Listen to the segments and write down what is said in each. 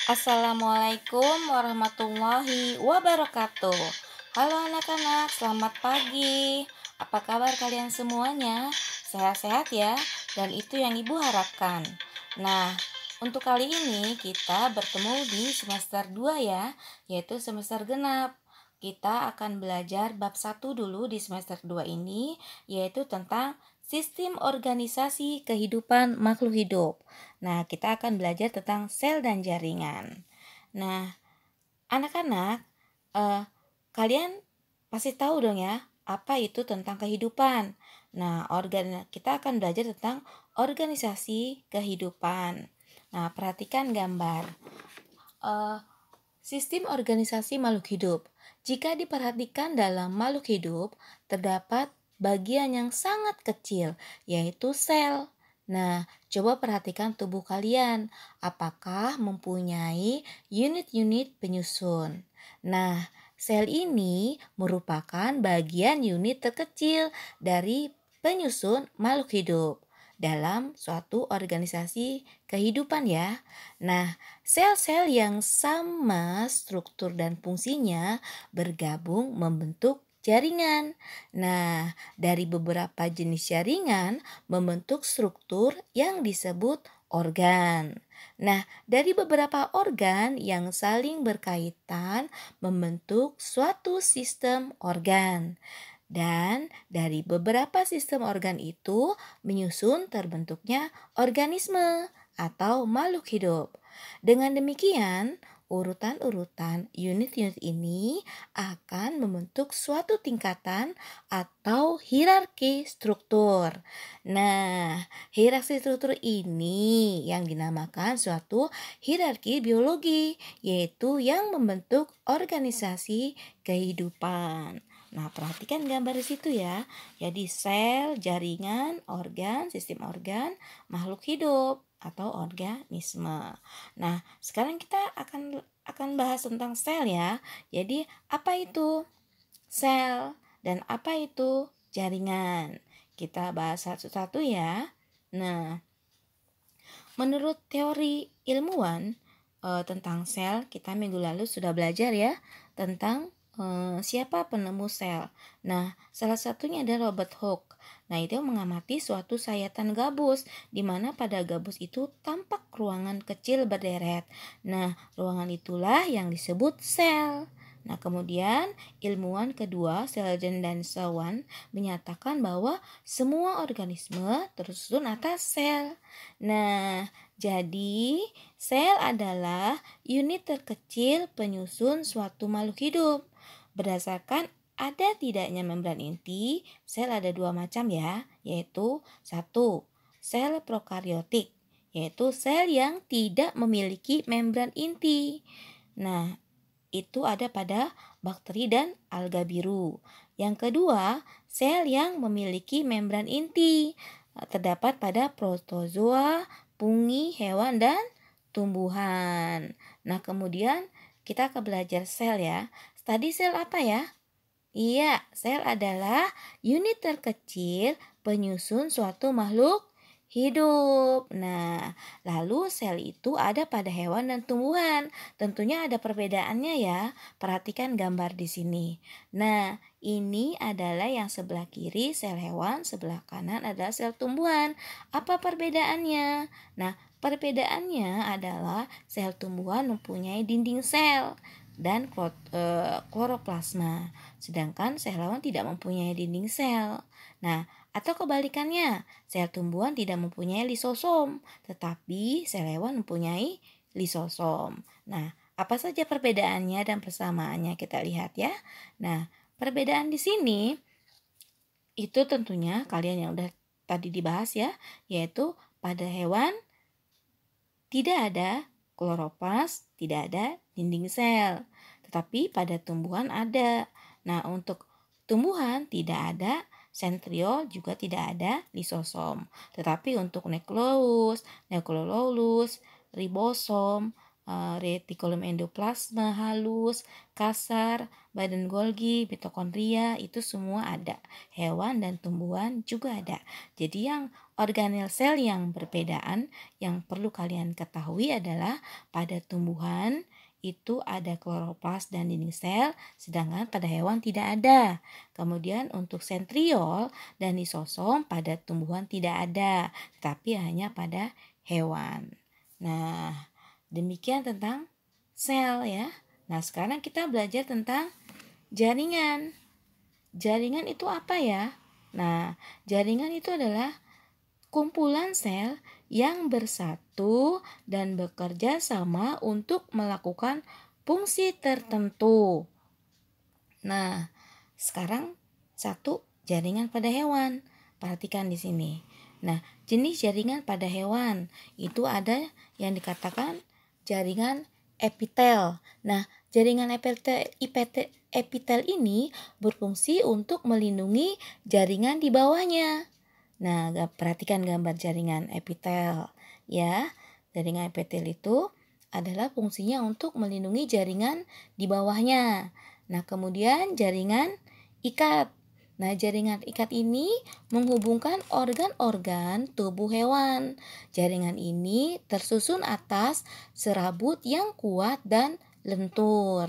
Assalamualaikum warahmatullahi wabarakatuh. Halo anak-anak, selamat pagi. Apa kabar kalian semuanya? Sehat-sehat ya? Dan itu yang Ibu harapkan. Nah, untuk kali ini kita bertemu di semester 2 ya, yaitu semester genap. Kita akan belajar bab 1 dulu di semester 2 ini, yaitu tentang sistem organisasi kehidupan makhluk hidup. Nah, kita akan belajar tentang sel dan jaringan. Nah, anak-anak, eh, kalian pasti tahu dong ya, apa itu tentang kehidupan. Nah, kita akan belajar tentang organisasi kehidupan. Nah, perhatikan gambar. Eh, Sistem organisasi makhluk hidup. Jika diperhatikan dalam makhluk hidup, terdapat bagian yang sangat kecil, yaitu sel. Nah, coba perhatikan tubuh kalian. Apakah mempunyai unit-unit penyusun? Nah, sel ini merupakan bagian unit terkecil dari penyusun makhluk hidup dalam suatu organisasi kehidupan ya. Nah, sel-sel yang sama struktur dan fungsinya bergabung membentuk jaringan. Nah, dari beberapa jenis jaringan membentuk struktur yang disebut organ. Nah, dari beberapa organ yang saling berkaitan membentuk suatu sistem organ. Dan dari beberapa sistem organ itu menyusun terbentuknya organisme atau makhluk hidup. Dengan demikian, urutan-urutan unit-unit ini akan membentuk suatu tingkatan atau hierarki struktur. Nah, hierarki struktur ini yang dinamakan suatu hierarki biologi, yaitu yang membentuk organisasi kehidupan. Nah, perhatikan gambar di situ ya. Jadi sel, jaringan, organ, sistem organ, makhluk hidup atau organisme. Nah, sekarang kita akan bahas tentang sel ya. Jadi, apa itu sel dan apa itu jaringan? Kita bahas satu-satu ya. Nah, menurut teori ilmuwan tentang sel, kita minggu lalu sudah belajar ya tentang siapa penemu sel. Nah, salah satunya adalah Robert Hooke. Nah, itu mengamati suatu sayatan gabus, di mana pada gabus itu tampak ruangan kecil berderet. Nah, ruangan itulah yang disebut sel. Nah, kemudian ilmuwan kedua, Selden dan Sawan, menyatakan bahwa semua organisme tersusun atas sel. Nah, jadi sel adalah unit terkecil penyusun suatu makhluk hidup. Berdasarkan ada tidaknya membran inti, sel ada dua macam ya, yaitu satu, sel prokaryotik, yaitu sel yang tidak memiliki membran inti. Nah, itu ada pada bakteri dan alga biru. Yang kedua, sel yang memiliki membran inti terdapat pada protozoa, fungi, hewan, dan tumbuhan. Nah, kemudian kita akan belajar sel ya. Tadi sel apa ya? Iya, sel adalah unit terkecil penyusun suatu makhluk hidup. Nah, lalu sel itu ada pada hewan dan tumbuhan. Tentunya ada perbedaannya ya. Perhatikan gambar di sini. Nah, ini adalah yang sebelah kiri sel hewan, sebelah kanan adalah sel tumbuhan. Apa perbedaannya? Nah, perbedaannya adalah sel tumbuhan mempunyai dinding sel dan kloroplasma, sedangkan sel hewan tidak mempunyai dinding sel. Nah, atau kebalikannya, sel tumbuhan tidak mempunyai lisosom, tetapi sel hewan mempunyai lisosom. Nah, apa saja perbedaannya dan persamaannya kita lihat ya. Nah, perbedaan di sini itu tentunya kalian yang udah tadi dibahas ya, yaitu pada hewan tidak ada kloroplas, tidak ada dinding sel. Tetapi pada tumbuhan ada. Nah, untuk tumbuhan tidak ada sentriol, juga tidak ada lisosom. Tetapi untuk nukleus, ribosom, retikulum endoplasma halus, kasar, badan Golgi, mitokondria, itu semua ada. Hewan dan tumbuhan juga ada. Jadi yang organel sel yang berbedaan yang perlu kalian ketahui adalah pada tumbuhan itu ada kloroplas dan dinding sel, sedangkan pada hewan tidak ada. Kemudian untuk sentriol dan lisosom pada tumbuhan tidak ada, tapi hanya pada hewan. Nah, demikian tentang sel ya. Nah, sekarang kita belajar tentang jaringan. Jaringan itu apa ya? Nah, jaringan itu adalah kumpulan sel yang bersatu dan bekerja sama untuk melakukan fungsi tertentu. Nah, sekarang satu jaringan pada hewan. Perhatikan di sini. Nah, jenis jaringan pada hewan itu ada yang dikatakan jaringan epitel. Nah, jaringan epitel ini berfungsi untuk melindungi jaringan di bawahnya. Nah, perhatikan gambar jaringan epitel ya. Jaringan epitel itu adalah fungsinya untuk melindungi jaringan di bawahnya. Nah, kemudian jaringan ikat. Nah, jaringan ikat ini menghubungkan organ-organ tubuh hewan. Jaringan ini tersusun atas serabut yang kuat dan lentur.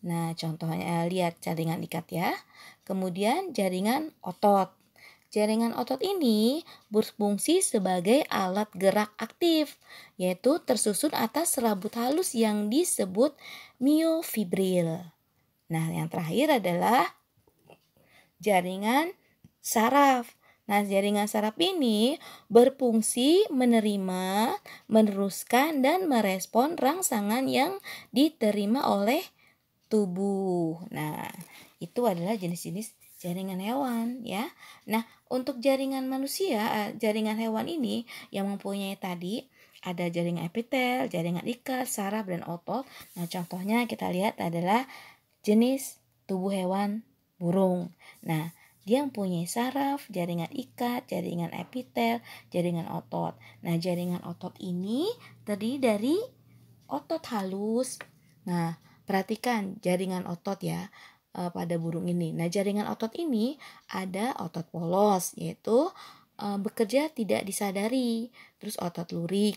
Nah, contohnya lihat jaringan ikat ya. Kemudian jaringan otot. Jaringan otot ini berfungsi sebagai alat gerak aktif, yaitu tersusun atas serabut halus yang disebut miofibril. Nah, yang terakhir adalah jaringan saraf. Nah, jaringan saraf ini berfungsi menerima, meneruskan, dan merespon rangsangan yang diterima oleh tubuh. Nah, itu adalah jenis-jenis jaringan hewan ya. Nah, untuk jaringan manusia, jaringan hewan ini yang mempunyai tadi ada jaringan epitel, jaringan ikat, saraf, dan otot. Nah, contohnya kita lihat adalah jenis tubuh hewan burung. Nah, dia mempunyai saraf, jaringan ikat, jaringan epitel, jaringan otot. Nah, jaringan otot ini terdiri dari otot halus. Nah, perhatikan jaringan otot ya pada burung ini. Nah, jaringan otot ini ada otot polos, yaitu bekerja tidak disadari. Terus otot lurik,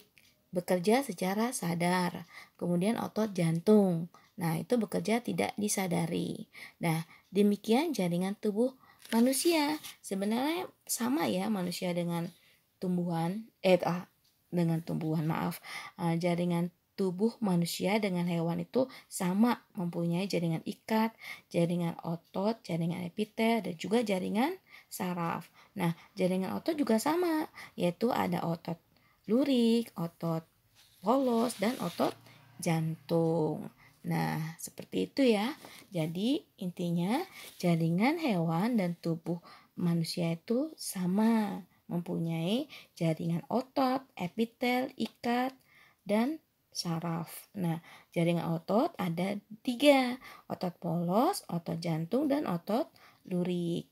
bekerja secara sadar. Kemudian otot jantung. Nah, itu bekerja tidak disadari. Nah, demikian jaringan tubuh manusia. Sebenarnya sama ya manusia dengan tumbuhan, jaringan tubuh manusia dengan hewan itu sama, mempunyai jaringan ikat, jaringan otot, jaringan epitel, dan juga jaringan saraf. Nah, jaringan otot juga sama, yaitu ada otot lurik, otot polos, dan otot jantung. Nah, seperti itu ya. Jadi, intinya jaringan hewan dan tubuh manusia itu sama, mempunyai jaringan otot, epitel, ikat, dan saraf. Nah, jaringan otot ada 3, otot polos, otot jantung, dan otot lurik.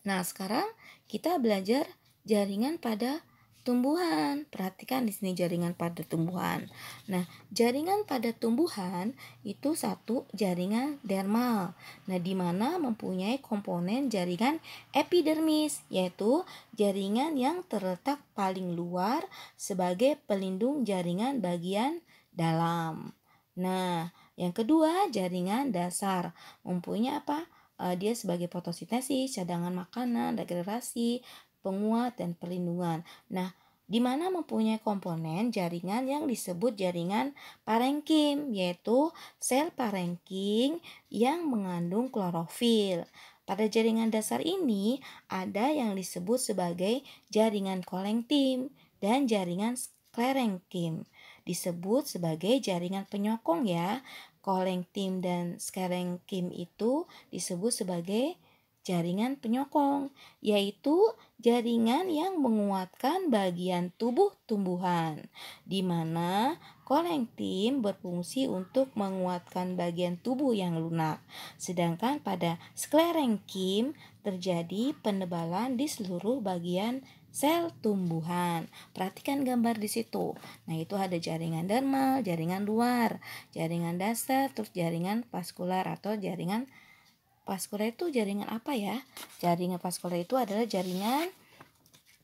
Nah, sekarang kita belajar jaringan pada tumbuhan. Perhatikan di sini jaringan pada tumbuhan. Nah, jaringan pada tumbuhan itu satu jaringan dermal. Nah, di mana mempunyai komponen jaringan epidermis, yaitu jaringan yang terletak paling luar sebagai pelindung jaringan bagian dalam. Nah, yang kedua jaringan dasar mempunyai apa? Dia sebagai fotosintesis, cadangan makanan, regenerasi, penguat, dan perlindungan. Nah, di mana mempunyai komponen jaringan yang disebut jaringan parenkim, yaitu sel parenkim yang mengandung klorofil. Pada jaringan dasar ini ada yang disebut sebagai jaringan kolektim dan jaringan sklerenkim. Disebut sebagai jaringan penyokong ya. Kolektim dan sklerenkim itu disebut sebagai jaringan penyokong, yaitu jaringan yang menguatkan bagian tubuh tumbuhan, di mana kolektim berfungsi untuk menguatkan bagian tubuh yang lunak, sedangkan pada sklerenkim terjadi penebalan di seluruh bagian sel tumbuhan. Perhatikan gambar di situ. Nah, itu ada jaringan dermal, jaringan luar, jaringan dasar, terus jaringan vaskular atau jaringan vaskular itu jaringan apa ya? Jaringan vaskular itu adalah jaringan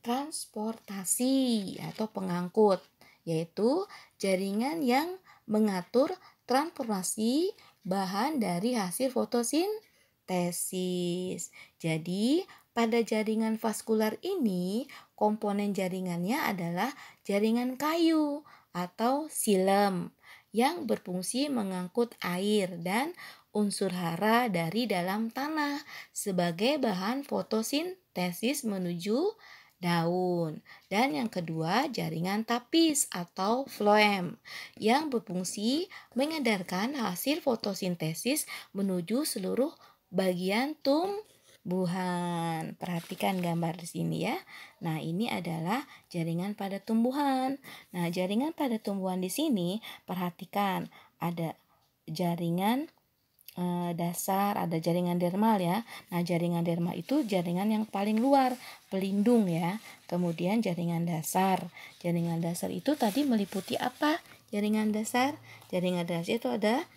transportasi atau pengangkut, yaitu jaringan yang mengatur transformasi bahan dari hasil fotosintesis. Jadi, pada jaringan vaskular ini, komponen jaringannya adalah jaringan kayu atau silem yang berfungsi mengangkut air dan unsur hara dari dalam tanah sebagai bahan fotosintesis menuju daun. Dan yang kedua, jaringan tapis atau floem yang berfungsi mengedarkan hasil fotosintesis menuju seluruh bagian tumbuhan. Perhatikan gambar di sini ya. Nah, ini adalah jaringan pada tumbuhan. Nah, jaringan pada tumbuhan di sini perhatikan ada jaringan dasar, ada jaringan dermal ya. Nah, jaringan dermal itu jaringan yang paling luar, pelindung ya. Kemudian jaringan dasar. Jaringan dasar itu tadi meliputi apa? Jaringan dasar itu ada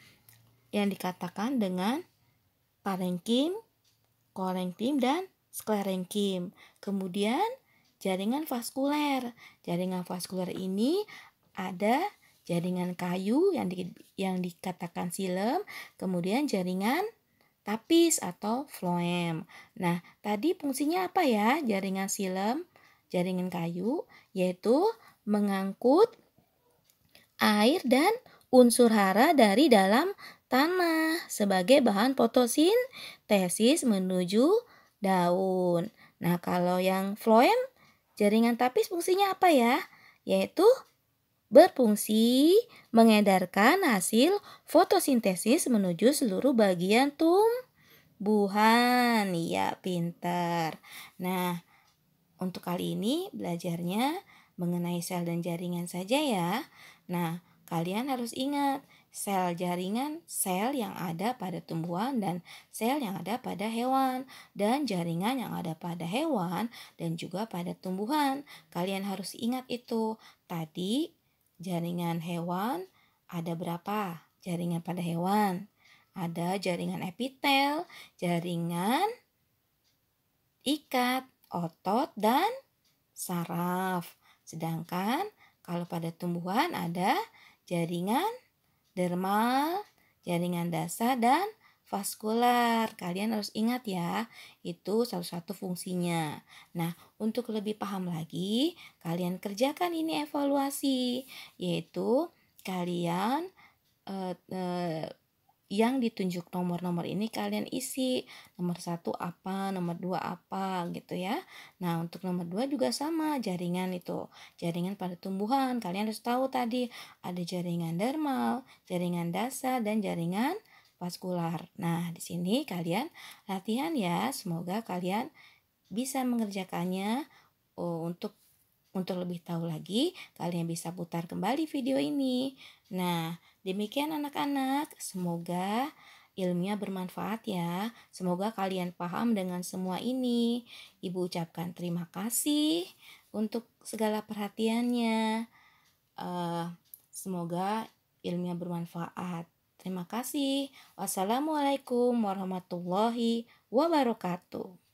yang dikatakan dengan parenkim, korenkim, dan sklerenkim. Kemudian jaringan vaskuler. Jaringan vaskuler ini ada jaringan kayu yang dikatakan silem, kemudian jaringan tapis atau floem. Nah, tadi fungsinya apa ya? Jaringan silem, jaringan kayu, yaitu mengangkut air dan unsur hara dari dalam tanah sebagai bahan fotosintesis menuju daun. Nah, kalau yang floem, jaringan tapis fungsinya apa ya? Yaitu berfungsi mengedarkan hasil fotosintesis menuju seluruh bagian tumbuhan. Ya, pintar. Nah, untuk kali ini belajarnya mengenai sel dan jaringan saja ya. Nah, kalian harus ingat sel jaringan sel yang ada pada tumbuhan dan sel yang ada pada hewan, dan jaringan yang ada pada hewan dan juga pada tumbuhan. Kalian harus ingat itu. Tadi jaringan hewan ada berapa? Jaringan pada hewan ada jaringan epitel, jaringan ikat, otot, dan saraf. Sedangkan kalau pada tumbuhan ada jaringan dermal, jaringan dasar, dan vaskular. Kalian harus ingat ya, itu satu-satu fungsinya. Nah, untuk lebih paham lagi, kalian kerjakan ini evaluasi, yaitu kalian yang ditunjuk nomor-nomor ini kalian isi. Nomor 1 apa, nomor 2 apa gitu ya. Nah, untuk nomor 2 juga sama, jaringan itu. Jaringan pada tumbuhan, kalian harus tahu tadi ada jaringan dermal, jaringan dasar, dan jaringan vaskular. Nah, di sini kalian latihan ya. Semoga kalian bisa mengerjakannya. Untuk lebih tahu lagi, kalian bisa putar kembali video ini. Nah, demikian anak-anak. Semoga ilmunya bermanfaat ya. Semoga kalian paham dengan semua ini. Ibu ucapkan terima kasih untuk segala perhatiannya. Semoga ilmunya bermanfaat. Terima kasih. Wassalamualaikum warahmatullahi wabarakatuh.